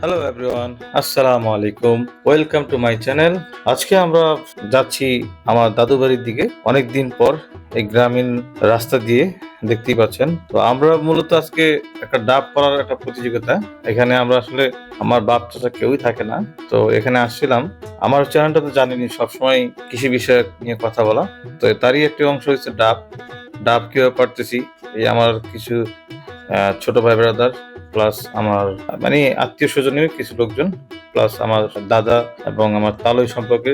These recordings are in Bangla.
হ্যালো এভরিওয়ান, আসসালামু আলাইকুম। Welcome to my channel. আজকে আমরা যাচ্ছি আমার দাদু বাড়ির দিকে। অনেক দিন পর এই গ্রামীণ রাস্তা দিয়ে দেখতেই পাচ্ছেন। তো আমরা মূলত আজকে একটা ডাব করার একটা প্রতিযোগিতা। এখানে আমরা আসলে আমার বাপ চাচা কেউই থাকে না। তো এখানে আসছিলাম। আমার চ্যানেলটা তো জানেনই, সবসময় কৃষি বিষয়ক নিয়ে কথা বলা। তো তারই একটি অংশ হচ্ছে ডাব। ডাব কিভাবে পারতেছি, এই আমার কিছু ছোট ভাই ব্রাদার প্লাস আমার মানে আত্মীয় স্বজনের কিছু লোকজন প্লাস আমার দাদা এবং আমার তালই সম্পর্কে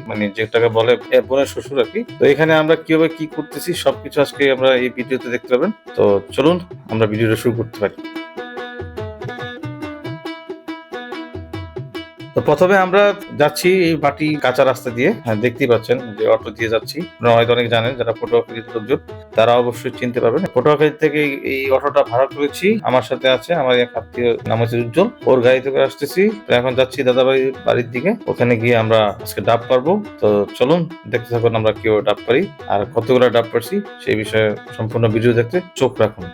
মানে যেটাকে বলে বোনের শ্বশুর আর কি। তো এখানে আমরা কিভাবে কি করতেছি সবকিছু আজকে আমরা এই ভিডিওতে দেখতে পাবেন। তো চলুন আমরা ভিডিওটা শুরু করতে পারি। তো প্রথমে আমরা যাচ্ছি এই মাটি কাঁচা রাস্তা দিয়ে। হ্যাঁ, দেখতেই পাচ্ছেন যে অটো দিয়ে যাচ্ছি। আপনারা হয়তো অনেক জানেন, যারা পটুয়াখালীর লোকজন তারা অবশ্যই চিনতে পারবেন। পটুয়াখালী থেকে এই অটোটা ভাড়া করেছি। আমার সাথে আছে আমার এক আত্মীয়, নাম হচ্ছে উজ্জ্বল। ওর গাড়িতে করে আসতেছি। তো এখন যাচ্ছি দাদা বাড়ির দিকে। ওখানে গিয়ে আমরা আজকে ডাব পারবো। তো চলুন দেখতে থাকুন আমরা কিভাবে ডাব পারি আর কতগুলো ডাব পারছি সেই বিষয়ে সম্পূর্ণ ভিডিও দেখতে চোখ রাখুন।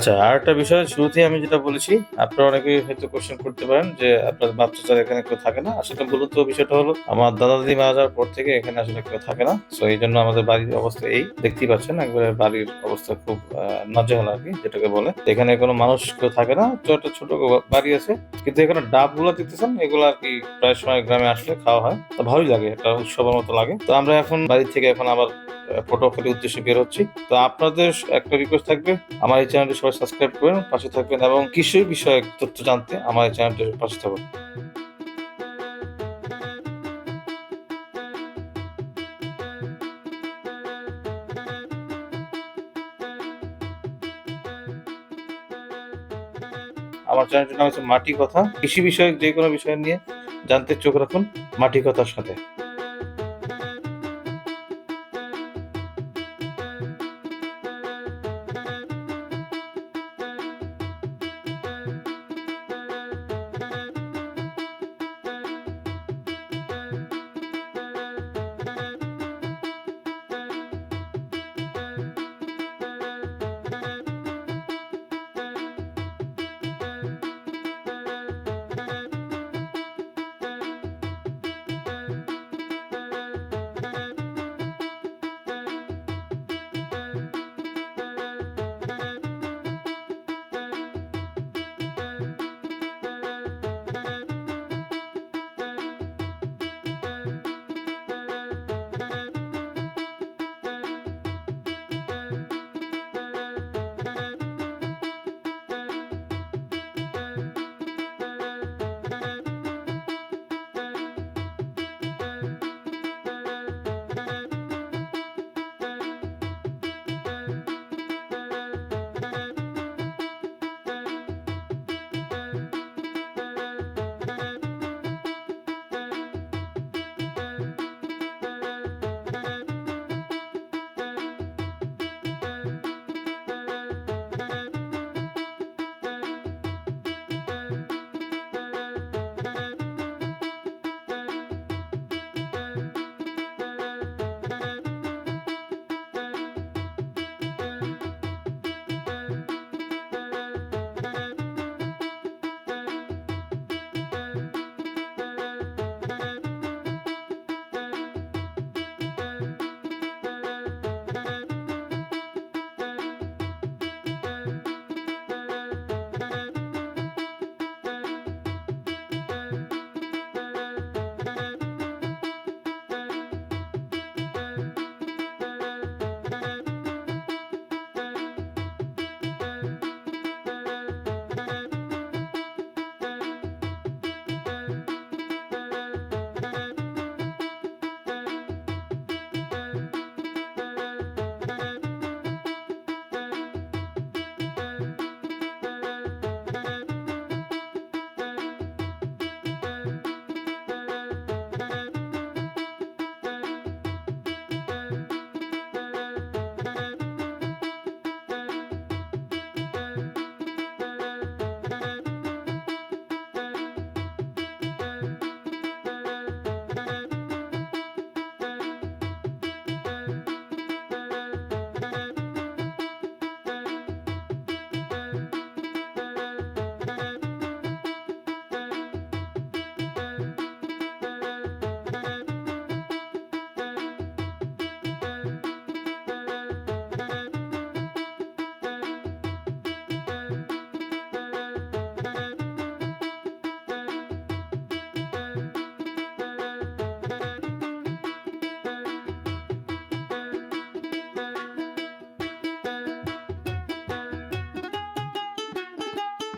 আচ্ছা, আর একটা বিষয় শুরুতেই আমি যেটা বলেছি, আপনারা অনেকেই হয়তো কোশ্চেন করতে পারেন যে আপনার বাচ্চা ছাড়া এখানে কেউ থাকে না। আসলে মূলত বিষয়টা হলো আমার দাদা দাদি মারা যাওয়ার পর থেকে এখানে আসলে কেউ থাকে না। সো এই জন্য আমাদের বাড়ির অবস্থা এই দেখতেই পাচ্ছেন, একবারে বাড়ির অবস্থা খুব নাজেহাল আর কি, যেটাকে বলে। এখানে কোনো মানুষ কেউ থাকে না, তো একটা ছোট বাড়ি আছে। কিন্তু এখানে ডাব গুলো দেখতেছেন, এগুলো আর কি প্রায় সময় গ্রামে আসলে খাওয়া হয়। তো ভালোই লাগে, একটা উৎসবের মতো লাগে। তো আমরা এখন বাড়ি থেকে এখন আবার পটুয়াখালীর উদ্দেশ্যে বের হচ্ছি। তো আপনাদের একটা রিকোয়েস্ট থাকবে, আমার এই চ্যানেলটি সবাই সাবস্ক্রাইব করবেন, পাশে থাকবেন এবং কৃষি বিষয়ক তথ্য জানতে আমার এই চ্যানেলটির পাশে থাকুন। আমার চ্যানেলটির নাম হচ্ছে মাটি কথা। কৃষি বিষয়ক যে কোনো বিষয় নিয়ে জানতে চোখ রাখুন মাটি কথার সাথে।